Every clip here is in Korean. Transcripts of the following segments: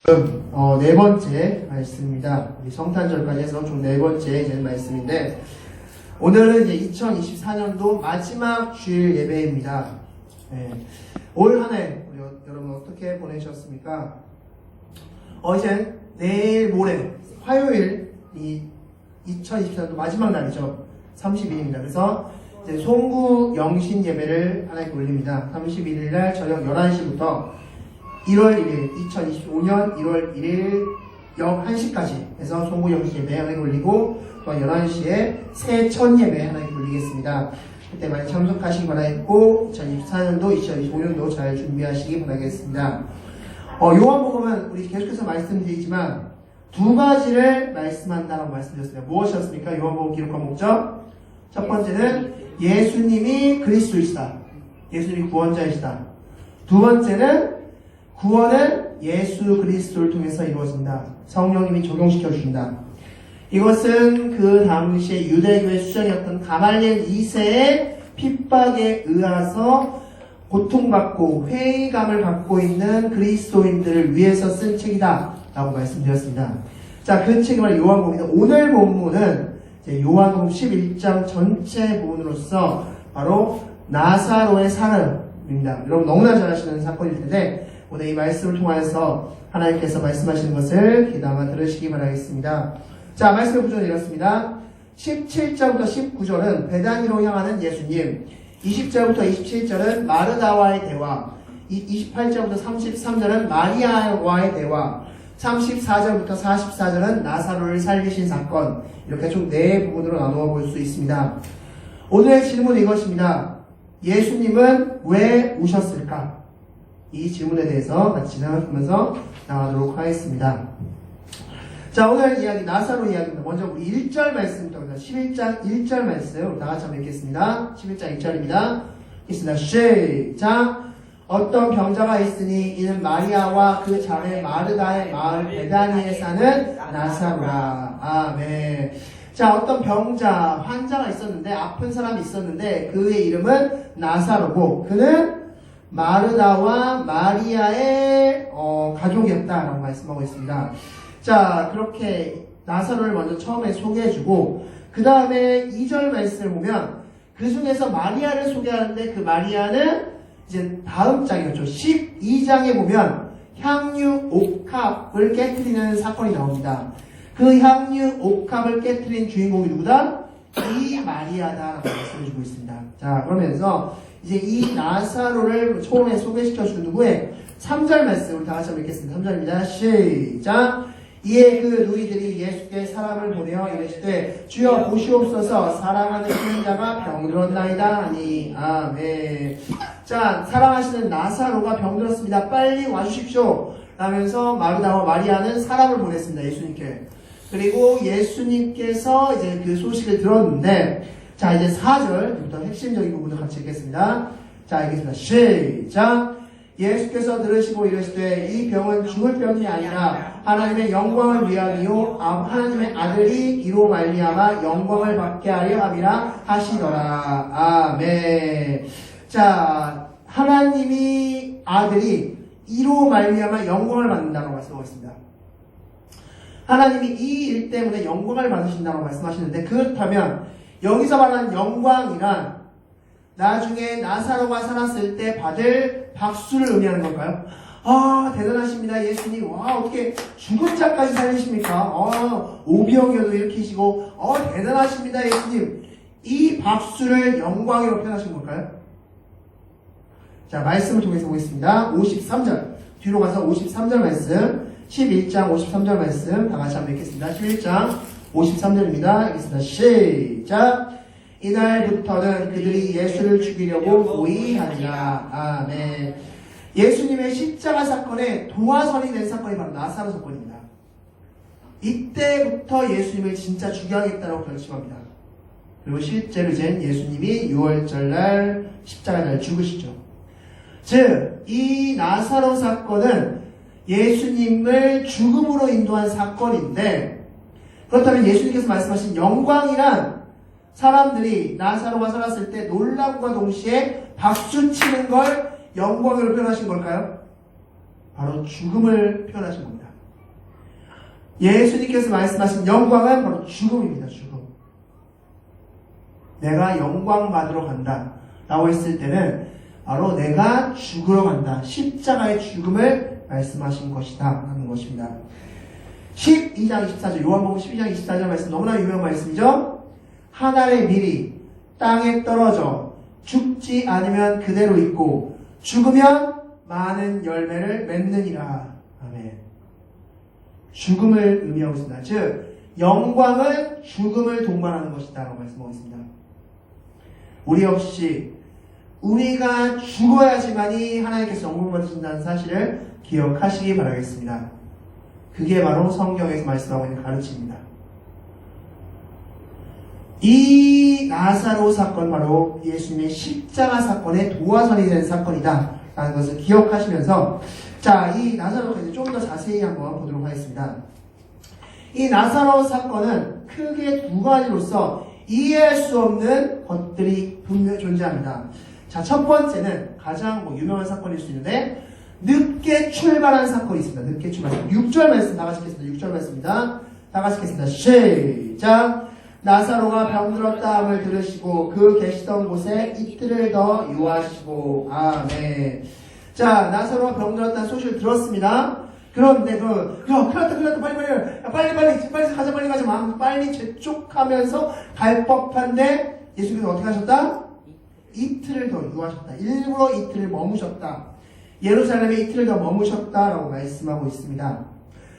네 번째 말씀입니다. 성탄절까지 해서 총 네 번째 이제 말씀인데, 오늘은 이제 2024년도 마지막 주일 예배입니다. 올 한 해 우리 여러분 어떻게 보내셨습니까? 이제 내일 모레 화요일 이 2024년도 마지막 날이죠. 30일입니다. 그래서 이제 송구 영신 예배를 하나님께 올립니다. 31일 날 저녁 11시부터 1월 1일, 2025년 1월 1일 영 1시까지 해서 송구 영신 예배 하나님께 올리고, 또 11시에 새 첫 예배 하나님께 올리겠습니다. 그때 많이 참석하시기 바라겠고, 2024년도, 2025년도 잘 준비하시기 바라겠습니다. 요한복음은 우리 계속해서 말씀드리지만 두 가지를 말씀한다라고 말씀드렸습니다. 무엇이었습니까? 요한복음 기록한 목적. 첫 번째는 예수님이 그리스도이시다. 예수님이 구원자이시다. 두 번째는 구원은 예수 그리스도를 통해서 이루어진다. 성령님이 적용시켜 주신다. 이것은 그 당시에 유대교의 수장이었던 가말리엘 2세의 핍박에 의해서 고통받고 회의감을 갖고 있는 그리스도인들을 위해서 쓴 책이다 라고 말씀드렸습니다. 자, 그 책이 바로 요한복음인데, 오늘 본문은 이제 요한복음 11장 전체 부분으로서 바로 나사로의 사람입니다. 여러분 너무나 잘 아시는 사건일 텐데, 오늘 이 말씀을 통하여서 하나님께서 말씀하시는 것을 귀담아 들으시기 바라겠습니다. 자, 말씀의 구조는 이렇습니다. 17절부터 19절은 베다니로 향하는 예수님, 20절부터 27절은 마르다와의 대화, 28절부터 33절은 마리아와의 대화, 34절부터 44절은 나사로를 살리신 사건, 이렇게 총 네 부분으로 나누어 볼 수 있습니다. 오늘의 질문은 이것입니다. 예수님은 왜 우셨을까? 이 질문에 대해서 같이 생각하면서 나가도록 하겠습니다. 자, 오늘 이야기, 나사로 이야기입니다. 먼저 우리 1절 말씀부터 11장 1절 말씀 다 같이 한번 읽겠습니다. 11장 1절입니다. 읽겠습니다. 시작! 어떤 병자가 있으니 이는 마리아와 그 자매 마르다의 마을 베다니에 사는 나사로라. 아멘. 자, 어떤 병자, 환자가 있었는데, 아픈 사람이 있었는데, 그의 이름은 나사로고, 그는 마르다와 마리아의 가족이었다라고 말씀하고 있습니다. 자, 그렇게 나사로를 먼저 처음에 소개해주고, 그 다음에 2절 말씀을 보면 그 중에서 마리아를 소개하는데, 그 마리아는 이제 다음 장이었죠. 12장에 보면 향유 옥합을 깨트리는 사건이 나옵니다. 그 향유 옥합을 깨트린 주인공이 누구다? 이 마리아다라고 말씀해주고 있습니다. 자, 그러면서 이제 이 나사로를 처음에 소개시켜 준 후에 3절 말씀을 다 같이 한번 읽겠습니다. 3절입니다. 시작! 이에 그 누이들이 예수께 사람을 보내어 이르시되 주여 보시옵소서, 사랑하는 그 자가 병들었나이다 하니. 아멘. 자, 사랑하시는 나사로가 병들었습니다. 빨리 와주십시오 라면서 마르다와 마리아는 사람을 보냈습니다. 예수님께. 그리고 예수님께서 이제 그 소식을 들었는데, 자, 이제 4절부터 핵심적인 부분을 같이 읽겠습니다. 자, 알겠습니다. 시작! 예수께서 들으시고 이르시되 이 병은 죽을 병이 아니라 하나님의 영광을 위함이요 하나님의 아들이 이로 말미암아 영광을 받게 하려 함이라 하시더라. 아멘. 자, 하나님이 아들이 이로 말미암아 영광을 받는다고 말씀하고 있습니다. 하나님이 이 일 때문에 영광을 받으신다고 말씀하시는데, 그렇다면 여기서 말하는 영광이란 나중에 나사로가 살았을 때 받을 박수를 의미하는 걸까요? 아, 대단하십니다 예수님. 와, 어떻게 죽은 자까지 살리십니까? 오병이어도 일으키시고, 대단하십니다 예수님. 이 박수를 영광으로 표현하신 걸까요? 자, 말씀을 통해서 보겠습니다. 53절 뒤로 가서 53절 말씀, 11장 53절 말씀 다 같이 한번 읽겠습니다. 11장 53절입니다. 읽겠습니다. 시작! 이날부터는 그들이 예수를 죽이려고 모의하니라. 아멘. 예수님의 십자가 사건에 도화선이 된 사건이 바로 나사로 사건입니다. 이때부터 예수님을 진짜 죽여야겠다고 결심합니다. 그리고 실제로 이제 예수님이 6월절날 십자가날 죽으시죠. 즉, 이 나사로 사건은 예수님을 죽음으로 인도한 사건인데, 그렇다면 예수님께서 말씀하신 영광이란 사람들이 나사로가 살았을 때 놀람과 동시에 박수치는 걸 영광으로 표현하신 걸까요? 바로 죽음을 표현하신 겁니다. 예수님께서 말씀하신 영광은 바로 죽음입니다. 죽음. 내가 영광 받으러 간다 라고 했을 때는 바로 내가 죽으러 간다. 십자가의 죽음을 말씀하신 것이다 하는 것입니다. 12장 24절 요한복음 12장 24절 말씀 너무나 유명한 말씀이죠. 하늘의 밀이 땅에 떨어져 죽지 않으면 그대로 있고 죽으면 많은 열매를 맺느니라. 아멘. 죽음을 의미하고 있습니다. 즉 영광은 죽음을 동반하는 것이다 라고 말씀하고 있습니다. 우리 역시 우리가 죽어야지만이 하나님께서 영광 받으신다는 사실을 기억하시기 바라겠습니다. 그게 바로 성경에서 말씀하고 있는 가르침입니다. 이 나사로 사건 바로 예수님의 십자가 사건의 도화선이 된 사건이다 라는 것을 기억하시면서 자, 이 나사로가 이제 좀 더 자세히 한번 보도록 하겠습니다. 이 나사로 사건은 크게 두 가지로서 이해할 수 없는 것들이 분명히 존재합니다. 자, 첫 번째는 가장 유명한 사건일 수 있는데 늦게 출발한 사건이 있습니다. 늦게 출발한 6절 말씀 다 같이 읽겠습니다. 6절 말씀입니다. 다 같이 읽겠습니다. 시작! 나사로가 병들었다 함을 들으시고 그 계시던 곳에 이틀을 더 유하시고 아멘. 자, 나사로가 병들었다는 소식을 들었습니다. 그런데 큰일 났다 빨리 가자 빨리 재촉하면서 갈 법한데 예수님께서 어떻게 하셨다? 이틀을 더 유하셨다. 일부러 이틀을 머무셨다. 예루살렘에 이틀을 더 머무셨다라고 말씀하고 있습니다.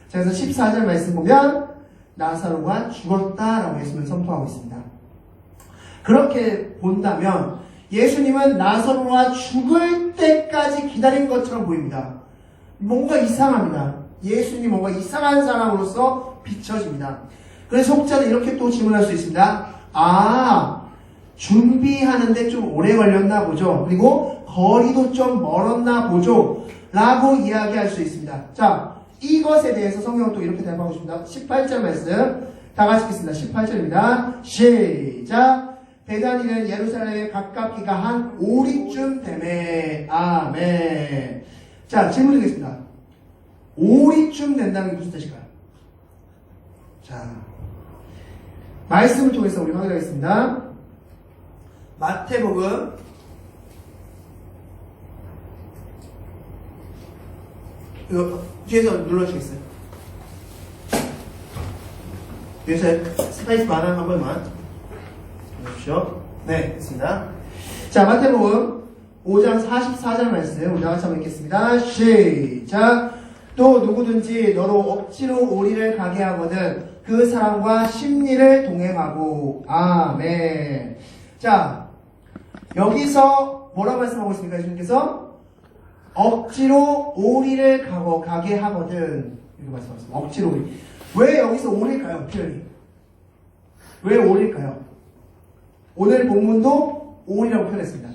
자, 그래서 14절 말씀 보면 나사로가 죽었다라고 예수님은 선포하고 있습니다. 그렇게 본다면 예수님은 나사로가 죽을 때까지 기다린 것처럼 보입니다. 뭔가 이상합니다. 예수님이 뭔가 이상한 사람으로서 비춰집니다. 그래서 혹자는 이렇게 또 질문할 수 있습니다. 준비하는데 좀 오래 걸렸나 보죠. 그리고 거리도 좀 멀었나 보죠. 라고 이야기할 수 있습니다. 자, 이것에 대해서 성경은 또 이렇게 대답하고 있습니다. 18절 말씀 다 같이 읽겠습니다. 18절입니다. 시작! 베다니는 예루살렘에 가깝기가 한 오리쯤 되매 아멘. 자, 질문 드리겠습니다. 오리쯤 된다는 게 무슨 뜻일까요? 자, 말씀을 통해서 우리 확인하겠습니다. 마태복음 이거 뒤에서 눌러주시겠어요? 뒤에서 스페이스 바나 한 번만 눌러주십시오. 네, 됐습니다. 자, 마태복음 5장 44절 말씀 우리 같이 한번 읽겠습니다. 시작! 또 누구든지 너로 억지로 오리를 가게 하거든 그 사람과 심리를 동행하고 아멘. 자, 여기서 뭐라고 말씀하고 있습니까? 예수님께서 억지로 오리를 가게 하거든 이렇게 말씀하셨습니다. 억지로 오리. 왜 여기서 오릴까요? 표현이 왜 오릴까요? 오늘 본문도 오리라고 표현했습니다.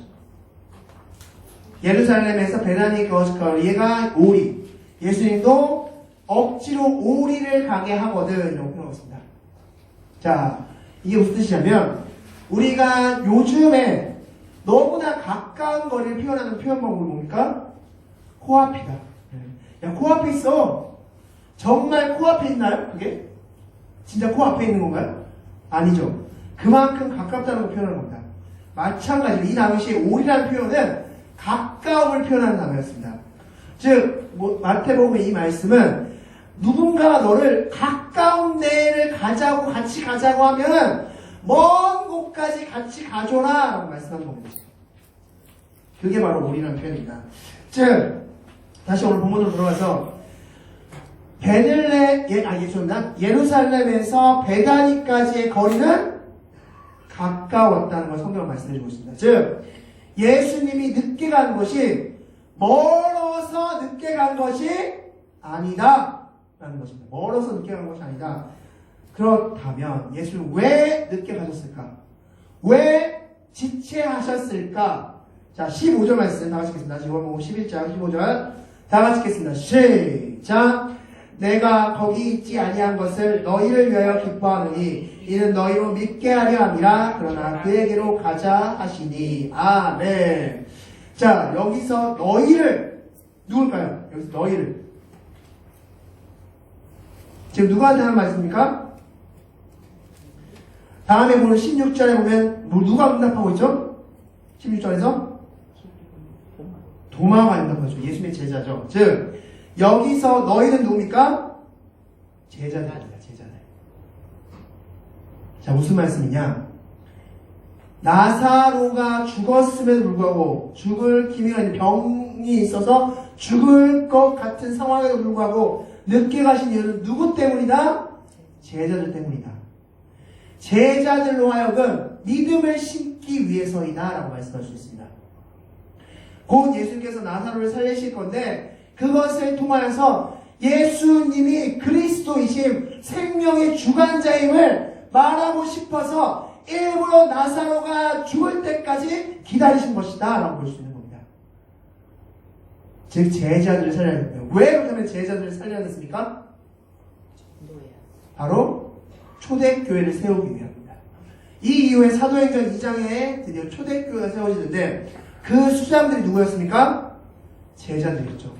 예루살렘에서 베다니 거리가 오리. 예수님도 억지로 오리를 가게 하거든 이라고 표현하고 있습니다. 자, 이게 무슨 뜻이냐면 우리가 요즘에 너무나 가까운 거리를 표현하는 표현 방법이 뭡니까? 코앞이다. 야, 코앞에 있어. 정말 코앞에 있나요? 그게? 진짜 코앞에 있는 건가요? 아니죠. 그만큼 가깝다는 걸 표현하는 겁니다. 마찬가지로 이 당시에 오리라는 표현은 가까움을 표현하는 단어였습니다. 즉 마태복음의 이 말씀은 누군가가 너를 가까운 데를 같이 가자고 하면 먼 곳까지 같이 가줘라 라고 말씀하는 겁니다. 그게 바로 오리라는 표현입니다. 즉 다시 오늘 본문으로 들어가서 예루살렘에서 베다니까지의 거리는 가까웠다는 걸 성경은 말씀해주고 있습니다. 즉 예수님이 늦게 간 것이 멀어서 늦게 간 것이 아니다 라는 것입니다. 멀어서 늦게 간 것이 아니다. 그렇다면 예수는 왜 늦게 가셨을까? 왜 지체하셨을까? 자, 15절 말씀 다 같이 읽겠습니다. 요한복음 11장 15절 다 같이 읽겠습니다. 시작! 내가 거기 있지 아니한 것을 너희를 위하여 기뻐하노니 이는 너희로 믿게 하려 함이라. 그러나 그에게로 가자 하시니 아멘. 자, 여기서 너희를 누굴까요? 여기서 너희를 지금 누구한테 하는 말씀입니까? 다음에 보는 16절에 보면 누가 응답하고 있죠? 16절에서 도마가 응답하죠. 예수님의 제자죠. 즉 여기서 너희는 누굽니까? 제자들입니다. 제자들. 자, 무슨 말씀이냐? 나사로가 죽었음에도 불구하고 죽을 기미가 있는 병이 있어서 죽을 것 같은 상황에도 불구하고 늦게 가신 이유는 누구 때문이다? 제자들 때문이다. 제자들로 하여금 믿음을 심기 위해서이다 라고 말씀할 수 있습니다. 곧 예수님께서 나사로를 살리실 건데 그것을 통하여서 예수님이 그리스도이심 생명의 주관자임을 말하고 싶어서 일부러 나사로가 죽을 때까지 기다리신 것이다 라고 볼 수 있는 겁니다. 즉 제자들을 살려야 됩니다. 왜 그렇다면 제자들을 살려야 했습니까? 바로 초대교회를 세우기 위함입니다. 이 이후에 사도행전 2장에 드디어 초대교회가 세워지는데 그 수장들이 누구였습니까? 제자들이었죠.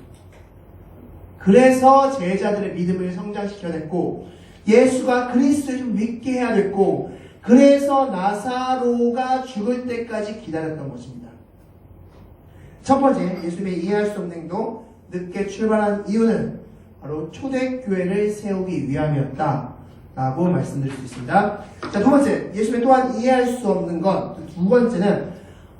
그래서 제자들의 믿음을 성장시켜냈고 예수가 그리스도를 믿게 해야 됐고 그래서 나사로가 죽을 때까지 기다렸던 것입니다. 첫 번째, 예수님의 이해할 수 없는 행동, 늦게 출발한 이유는 바로 초대교회를 세우기 위함이었다 라고 말씀드릴 수 있습니다. 자, 두 번째, 예수님의 또한 이해할 수 없는 것, 두 번째는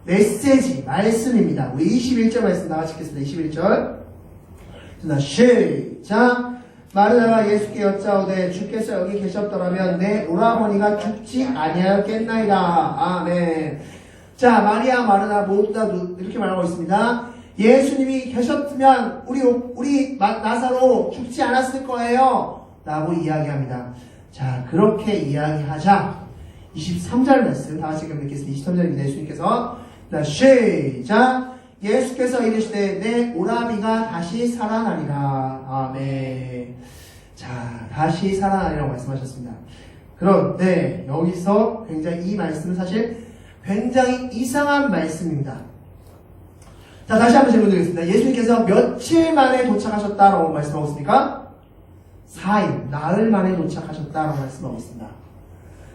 메시지, 말씀입니다. 우리 21절 말씀 나와 읽겠습니다. 21절. 시작. 마르다가 예수께 여짜오되 주께서 여기 계셨더라면 내 오라버니가 죽지 아니하였겠나이다. 아멘. 자, 마리아, 마르다 모두 다 이렇게 말하고 있습니다. 예수님이 계셨으면 우리 나사로 죽지 않았을 거예요 라고 이야기합니다. 자, 그렇게 이야기하자 23절 말씀 다 같이 읽겠습니다. 23절입니다. 예수님께서 시작. 예수께서 이르시되 내 오라비가 다시 살아나리라. 아멘. 자, 다시 살아나리라고 말씀하셨습니다. 그런데 여기서 굉장히 이 말씀은 사실 굉장히 이상한 말씀입니다. 자, 다시 한번 질문 드리겠습니다. 예수님께서 며칠 만에 도착하셨다라고 말씀하고 있습니까? 4일, 나흘 만에 도착하셨다라고 말씀하고 있습니다.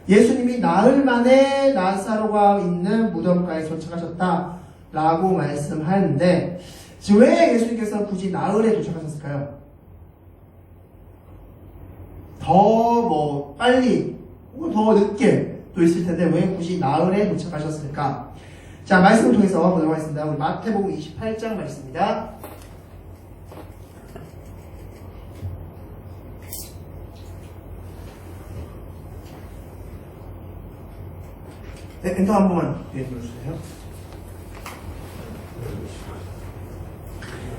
예수님이 나흘 만에 나사로가 있는 무덤가에 도착하셨다 라고 말씀하는데 왜 예수님께서 굳이 나흘에 도착하셨을까요? 더 빨리 혹은 더 늦게 또 있을 텐데 왜 굳이 나흘에 도착하셨을까? 자, 말씀을 통해서 보도록 하겠습니다. 우리 마태복음 28장 말씀입니다. 네, 엔터 한 번만 눌러주세요.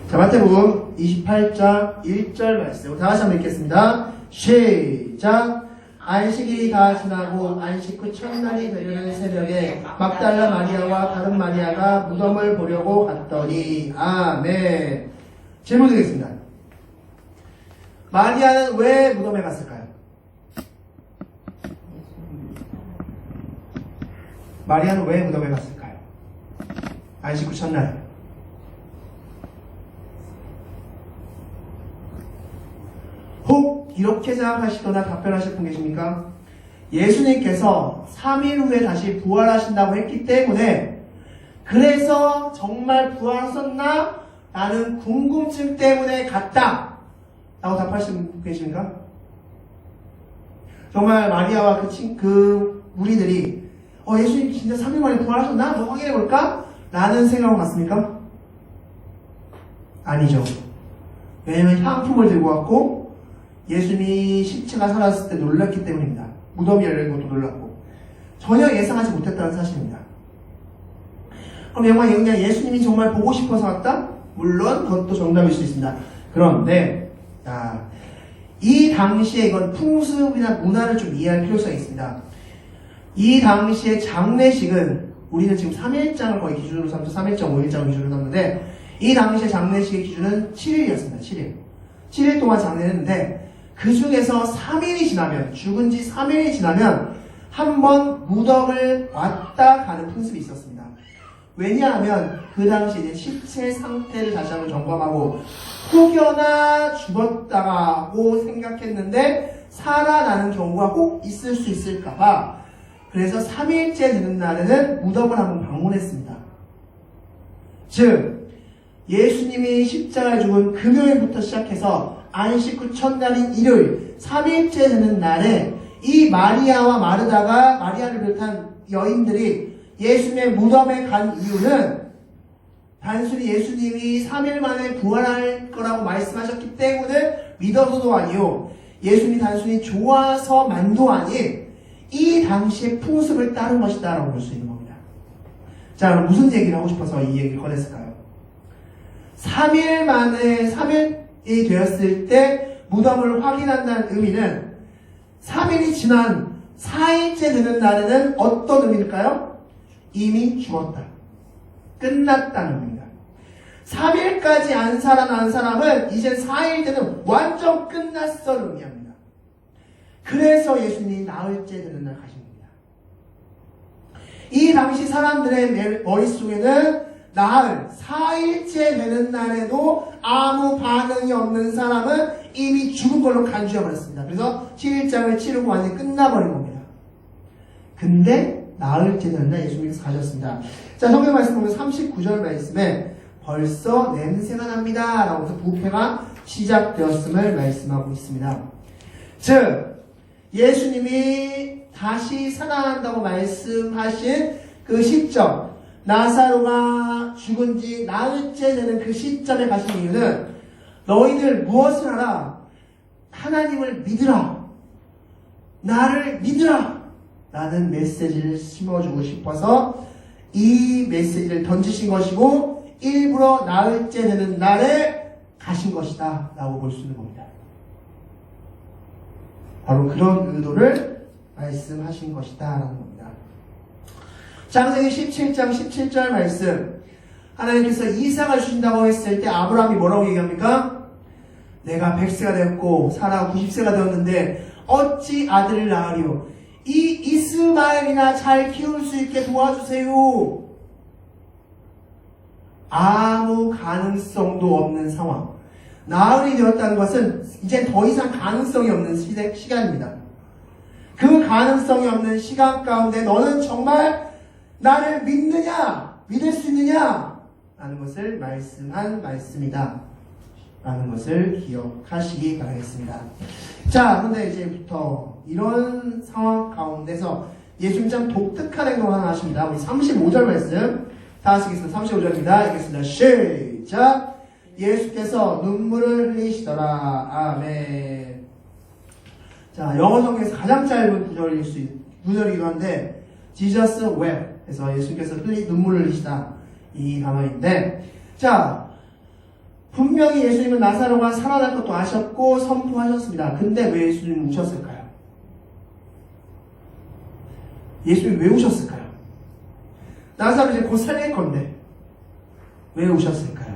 자, 마태복음 28장 1절 말씀 다 같이 한번 읽겠습니다. 시작. 안식일이 다 지나고 안식 후 첫날이 되려는 새벽에 막달라 마리아와 다른 마리아가 무덤을 보려고 갔더니 아멘. 질문 드리겠습니다. 마리아는 왜 무덤에 갔을까요? 마리아는 왜 무덤에 갔을까요? 안식 후 첫날. 혹 이렇게 생각하시거나 답변하실 분 계십니까? 예수님께서 3일 후에 다시 부활하신다고 했기 때문에 그래서 정말 부활하셨나? 라는 궁금증 때문에 갔다 라고 답하시는 분 계십니까? 정말 마리아와 그 무리들이 예수님 진짜 3일 만에 부활하셨나? 한번 확인해볼까? 라는 생각으로 갔습니까? 아니죠. 왜냐면 향품을 들고 왔고 예수님이 시체가 살았을 때 놀랐기 때문입니다. 무덤이 열린 것도 놀랐고 전혀 예상하지 못했다는 사실입니다. 그럼 영광 그냥 예수님이 정말 보고 싶어서 왔다? 물론 그것도 정답일 수 있습니다. 그런데 이 당시에 이건 풍습이나 문화를 좀 이해할 필요성이 있습니다. 이 당시에 장례식은 우리는 지금 3일장을 거의 기준으로 삼죠. 3일장, 5일장을 기준으로 삼는데 이 당시에 장례식의 기준은 7일이었습니다. 7일 동안 장례했는데 그 중에서 3일이 지나면 죽은 지 3일이 지나면 한번 무덤을 왔다 가는 풍습이 있었습니다. 왜냐하면 그 당시 이제 시체 상태를 다시 한번 점검하고 혹여나 죽었다고 생각했는데 살아나는 경우가 꼭 있을 수 있을까봐 그래서 3일째 되는 날에는 무덤을 한번 방문했습니다. 즉 예수님이 십자가에 죽은 금요일부터 시작해서 안식 후 첫날인 일요일 3일째 되는 날에 이 마리아와 마르다가 마리아를 비롯한 여인들이 예수님의 무덤에 간 이유는 단순히 예수님이 3일 만에 부활할 거라고 말씀하셨기 때문에 믿어서도 아니요, 예수님이 단순히 좋아서만도 아닌 이 당시의 풍습을 따른 것이다 라고 볼 수 있는 겁니다. 자, 그럼 무슨 얘기를 하고 싶어서 이 얘기를 꺼냈을까요? 3일 만에 3일이 되었을 때 무덤을 확인한다는 의미는 3일이 지난 4일째 되는 날에는 어떤 의미일까요? 이미 죽었다. 끝났다는 의미입니다. 3일까지 안 살아난 사람은 이제 4일 되는 완전 끝났어 의미합니다. 그래서 예수님이 나흘째 되는 날 가신 겁니다. 이 당시 사람들의 머릿속에는 나흘, 4일째 되는 날에도 아무 반응이 없는 사람은 이미 죽은 걸로 간주해버렸습니다. 그래서 7일장을 치르고 완전히 끝나버린 겁니다. 근데 나흘째 되는 날 예수님께서 가셨습니다. 자, 성경 말씀 보면 39절 말씀에 벌써 냄새가 납니다 라고 해서 부패가 시작되었음을 말씀하고 있습니다. 즉 예수님이 다시 살아난다고 말씀하신 그 시점, 나사로가 죽은 지 나흘째 되는 그 시점에 가신 이유는 너희들 무엇을 하라? 하나님을 믿으라. 나를 믿으라. 라는 메시지를 심어주고 싶어서 이 메시지를 던지신 것이고 일부러 나흘째 되는 날에 가신 것이다 라고 볼 수 있는 겁니다. 바로 그런 의도를 말씀하신 것이다 라는 겁니다. 창세기 17장 17절 말씀, 하나님께서 이삭을 주신다고 했을 때 아브라함이 뭐라고 얘기합니까? 내가 100세가 되었고 사라가 90세가 되었는데 어찌 아들을 낳으리요? 이 이스마엘이나 잘 키울 수 있게 도와주세요. 아무 가능성도 없는 상황. 나흘이 되었다는 것은 이제 더 이상 가능성이 없는 시간입니다. 그 가능성이 없는 시간 가운데 너는 정말 나를 믿느냐? 믿을 수 있느냐? 라는 것을 말씀한 말씀이다 라는 것을 기억하시기 바라겠습니다. 자, 그런데 이제부터 이런 상황 가운데서 예수님 참 독특한 행동을 하나 하십니다. 우리 35절 말씀 다 하시겠습니다. 35절입니다. 읽겠습니다. 시작! 예수께서 눈물을 흘리시더라. 아멘. 자, 영어 성경에서 가장 짧은 구절이기도 한데 Jesus wept. 그래서 예수께서 눈물을 흘리시다. 이 단어인데, 자, 분명히 예수님은 나사로가 살아날 것도 아셨고 선포하셨습니다. 근데 왜 예수님은 우셨을까요? 예수님이 왜 우셨을까요? 나사로 이제 곧 살릴 건데 왜 우셨을까요?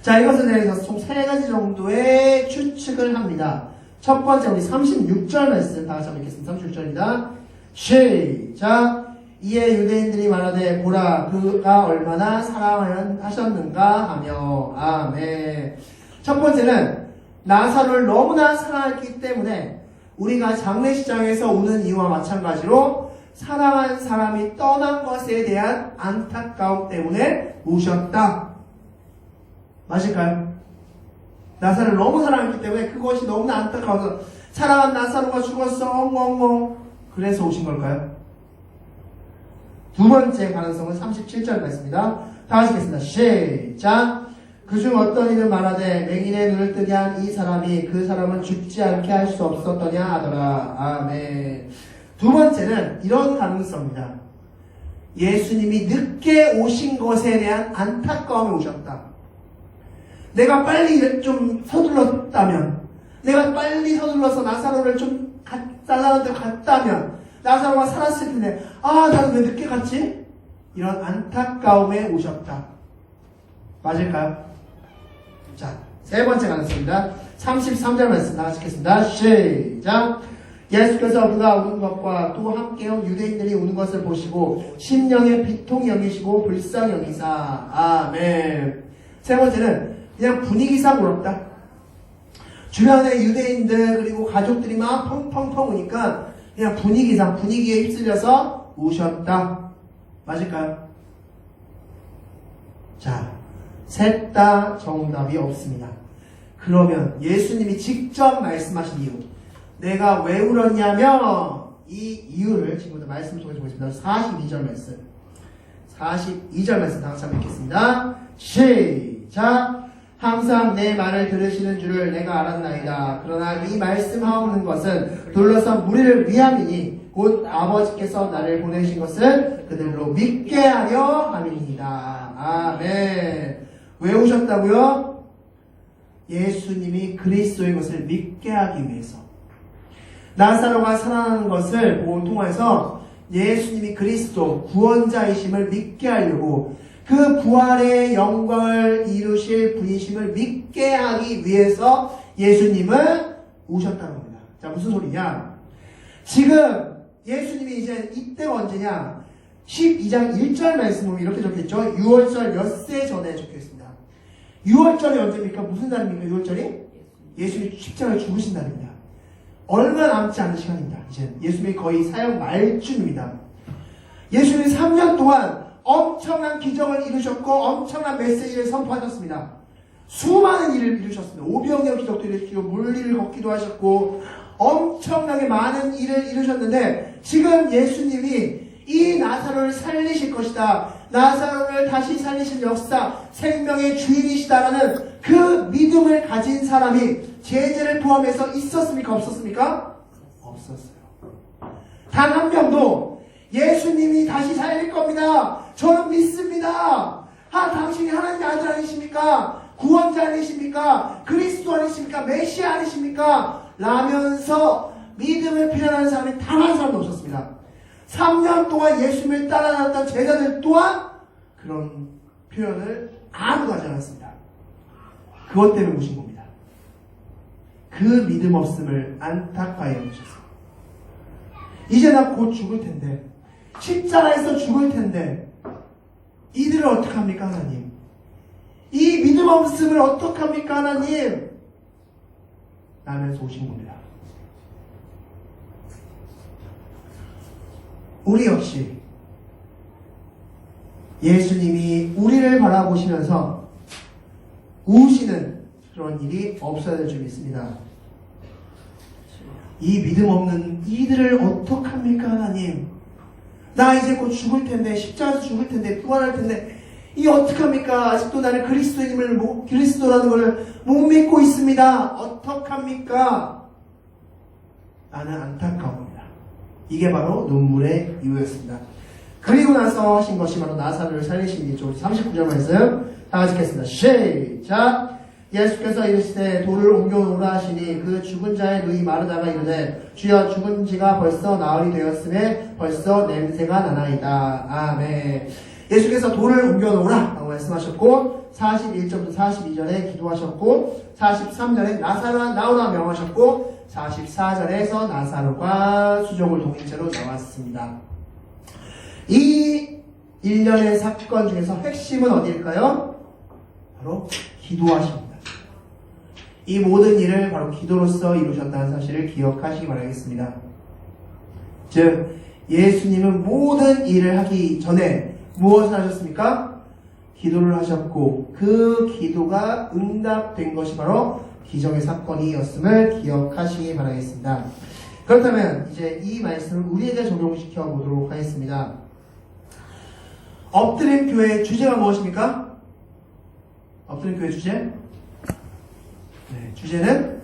자, 이것에 대해서 총 3가지 정도의 추측을 합니다. 첫 번째, 우리 36절 말씀 다 같이 한번 읽겠습니다. 36절입니다. 시작! 이에 유대인들이 말하되 보라 그가 얼마나 사랑하셨는가 하며. 아멘. 첫 번째는 나사로를 너무나 사랑했기 때문에 우리가 장례식장에서 우는 이유와 마찬가지로 사랑한 사람이 떠난 것에 대한 안타까움 때문에 우셨다. 맞을까요? 나사로를 너무 사랑했기 때문에 그것이 너무나 안타까워서 사랑한 나사로가 죽었어 엉엉엉 그래서 오신 걸까요? 두 번째 가능성은 37절 말씀입니다. 다 하시겠습니다. 시작! 그중 어떤 이는 말하되 맹인의 눈을 뜨게 한 이 사람이 그 사람은 죽지 않게 할 수 없었더냐 하더라. 아멘. 두 번째는 이런 가능성입니다. 예수님이 늦게 오신 것에 대한 안타까움에 오셨다. 내가 빨리 좀 서둘렀다면, 내가 빨리 서둘러서 나사로를 좀 나사로한테 갔다면 나사로가 살았을 텐데 나는 왜 늦게 갔지? 이런 안타까움에 오셨다. 맞을까요? 자, 세 번째 가능성입니다. 33절 말씀 다 같이 읽겠습니다. 시작! 예수께서 그가 우는 것과 또 함께 온 유대인들이 우는 것을 보시고 심령의 비통이 여기시고 불쌍히 여기사. 아멘. 세 번째는 그냥 분위기상 울었다. 주변에 유대인들 그리고 가족들이 막 펑펑펑 오니까 그냥 분위기에 휩쓸려서 우셨다. 맞을까요? 자, 셋 다 정답이 없습니다. 그러면 예수님이 직접 말씀하신 이유, 내가 왜 울었냐면 이 이유를 지금부터 말씀 통해서 보겠습니다. 42절 말씀. 42절 말씀 다 같이 한번 읽겠습니다. 시작. 항상 내 말을 들으시는 줄을 내가 알았나이다. 그러나 이 말씀하옵는 것은 둘러서 무리를 위함이니 곧 아버지께서 나를 보내신 것을 그들로 믿게 하려 함이니이다. 아멘. 왜 오셨다고요? 예수님이 그리스도인 것을 믿게 하기 위해서. 나사로가 살아나는 것을 통해서 예수님이 그리스도 구원자이심을 믿게 하려고 그 부활의 영광을 이루실 분이심을 믿게 하기 위해서 예수님은 오셨다는 겁니다. 자, 무슨 소리냐? 지금 예수님이 이제 이때가 언제냐? 12장 1절 말씀으로 이렇게 적혀있죠. 6월절 엿새 전에 적혀있습니다. 6월절이 언제입니까? 무슨 날입니까? 6월절이? 예수님이 십자가에 죽으신 날입니다. 얼마 남지 않은 시간입니다. 이제 예수님이 거의 사역 말쯤입니다. 예수님이 3년 동안 엄청난 기적을 이루셨고 엄청난 메시지를 선포하셨습니다. 수많은 일을 이루셨습니다. 오병이어 기적도 이루시고 물리를 걷기도 하셨고 엄청나게 많은 일을 이루셨는데 지금 예수님이 이 나사로를 살리실 것이다. 나사로를 다시 살리실 역사, 생명의 주인이시다라는 그 믿음을 가진 사람이 제자를 포함해서 있었습니까? 없었습니까? 없었어요. 단 한 명도 예수님이 다시 살릴 겁니다. 저는 믿습니다. 당신이 하나님의 아들 아니십니까? 구원자 아니십니까? 그리스도 아니십니까? 메시아 아니십니까? 라면서 믿음을 표현하는 사람이 단 한 사람도 없었습니다. 3년 동안 예수님을 따라다녔던 제자들 또한 그런 표현을 아무도 하지 않았습니다. 그것 때문에 오신 겁니다. 그 믿음 없음을 안타까이 여기셨어요. 이제 나 곧 죽을 텐데, 십자가에서 죽을 텐데 이들을 어떡합니까 하나님? 이 믿음 없음을 어떡합니까 하나님? 라면서 오신 겁니다. 우리 역시 예수님이 우리를 바라보시면서 우시는 그런 일이 없어야 될 줄 믿습니다. 이 믿음 없는 이들을 어떡합니까 하나님? 나 이제 곧 죽을 텐데, 십자가에서 죽을 텐데, 부활할 텐데 이 어떡합니까? 아직도 나는 그리스도라는 것을 못 믿고 있습니다. 어떡합니까? 나는 안타까웁니다. 이게 바로 눈물의 이유였습니다. 그리고 나서 하신 것이 바로 나사로를 살리신 일이죠. 39절 말씀 다 같이 읽겠습니다. 시작. 예수께서 이르시되 돌을 옮겨놓으라 하시니 그 죽은 자의 눈이 마르다가 이르되 주여 죽은 지가 벌써 나흘이 되었음에 벌써 냄새가 나나이다. 아멘. 예수께서 돌을 옮겨놓으라 라고 말씀하셨고 41절부터 42절에 기도하셨고 43절에 나사로가 나오라 명하셨고 44절에서 나사로가 수족을 동인 채로 나왔습니다. 이 일련의 사건 중에서 핵심은 어디일까요? 바로 기도하십니다. 이 모든 일을 바로 기도로서 이루셨다는 사실을 기억하시기 바라겠습니다. 즉 예수님은 모든 일을 하기 전에 무엇을 하셨습니까? 기도를 하셨고 그 기도가 응답된 것이 바로 기적의 사건이었음을 기억하시기 바라겠습니다. 그렇다면 이제 이 말씀을 우리에게 적용시켜 보도록 하겠습니다. 엎드림 교회의 주제가 무엇입니까? 엎드림 교회 주제? 네, 주제는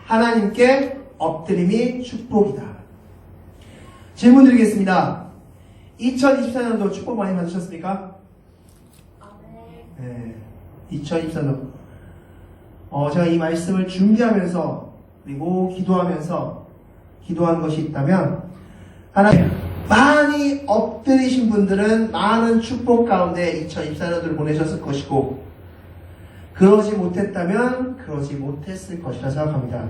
하나님께 엎드림이 축복이다. 질문 드리겠습니다. 2024년도 축복 많이 받으셨습니까? 네, 2024년. 제가 이 말씀을 준비하면서 그리고 기도하면서 기도한 것이 있다면 하나님 많이 엎드리신 분들은 많은 축복 가운데 2024년도를 보내셨을 것이고 그러지 못했다면 그러지 못했을 것이라 생각합니다.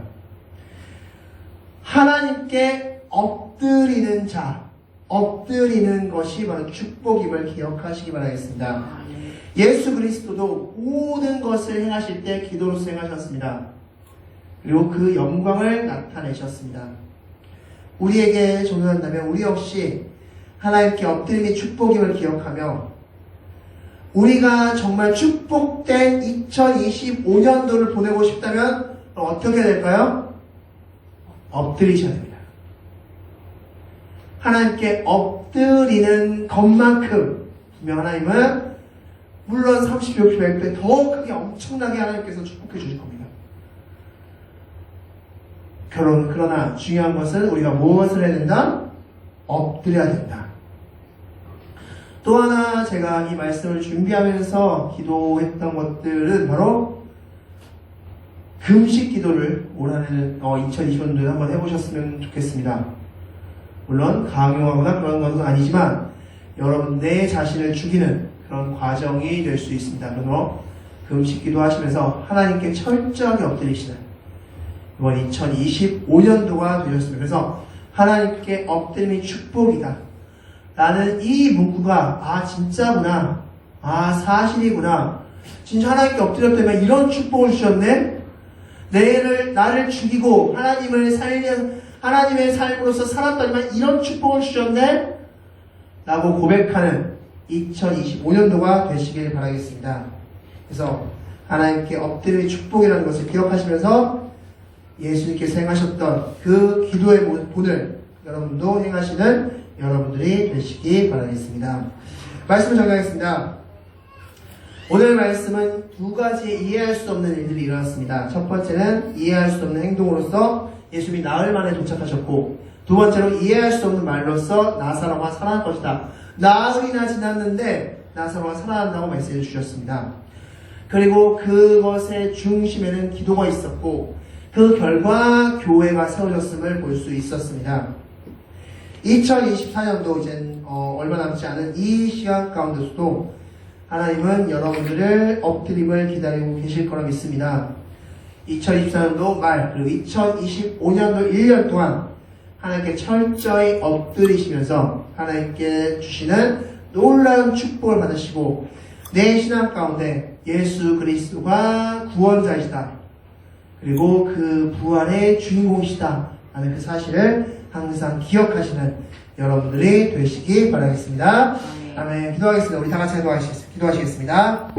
하나님께 엎드리는 자, 엎드리는 것이 바로 축복임을 기억하시기 바라겠습니다. 예수 그리스도도 모든 것을 행하실 때 기도로서 행하셨습니다. 그리고 그 영광을 나타내셨습니다. 우리에게 적용한다면 우리 역시 하나님께 엎드림이 축복임을 기억하며 우리가 정말 축복된 2025년도를 보내고 싶다면 어떻게 될까요? 엎드리셔야 됩니다. 하나님께 엎드리는 것만큼 분명 하나님은 물론 30배, 60배, 100배 더 크게 엄청나게 하나님께서 축복해 주실 겁니다. 그러나 중요한 것은 우리가 무엇을 해야 된다? 엎드려야 된다. 또 하나 제가 이 말씀을 준비하면서 기도했던 것들은 바로 금식 기도를 올 한해는 2020년도에 한번 해보셨으면 좋겠습니다. 물론 강요하거나 그런 것은 아니지만 여러분 내 자신을 죽이는 그런 과정이 될 수 있습니다. 그러므로 금식 기도하시면서 하나님께 철저하게 엎드리시는 이번 2025년도가 되셨습니다. 그래서 하나님께 엎드림이 축복이다 라는 이 문구가 진짜구나, 사실이구나, 진짜 하나님께 엎드렸다면 이런 축복을 주셨네, 나를 죽이고 하나님의 삶으로서 살았다면 이런 축복을 주셨네 라고 고백하는 2025년도가 되시길 바라겠습니다. 그래서 하나님께 엎드림의 축복이라는 것을 기억하시면서 예수님께서 행하셨던 그 기도의 본을 여러분도 행하시는 여러분들이 되시기 바라겠습니다. 말씀을 정리하겠습니다. 오늘 말씀은 두 가지 이해할 수 없는 일들이 일어났습니다. 첫 번째는 이해할 수 없는 행동으로서 예수님이 나흘 만에 도착하셨고, 두 번째로 이해할 수 없는 말로서 나사로가 살아날 것이다. 나흘이나 지났는데 나사로가 살아난다고 메시지를 주셨습니다. 그리고 그것의 중심에는 기도가 있었고 그 결과 교회가 세워졌음을 볼 수 있었습니다. 2024년도 이제 얼마 남지 않은 이 시간 가운데서도 하나님은 여러분들을 엎드림을 기다리고 계실 거라 믿습니다. 2024년도 말 그리고 2025년도 1년 동안 하나님께 철저히 엎드리시면서 하나님께 주시는 놀라운 축복을 받으시고 내 신앙 가운데 예수 그리스도가 구원자이시다, 그리고 그 부활의 주인공이시다 라는 그 사실을 항상 기억하시는 여러분들이 되시기 바라겠습니다. 아멘. 기도하겠습니다. 우리 다 같이 기도하시겠습니다.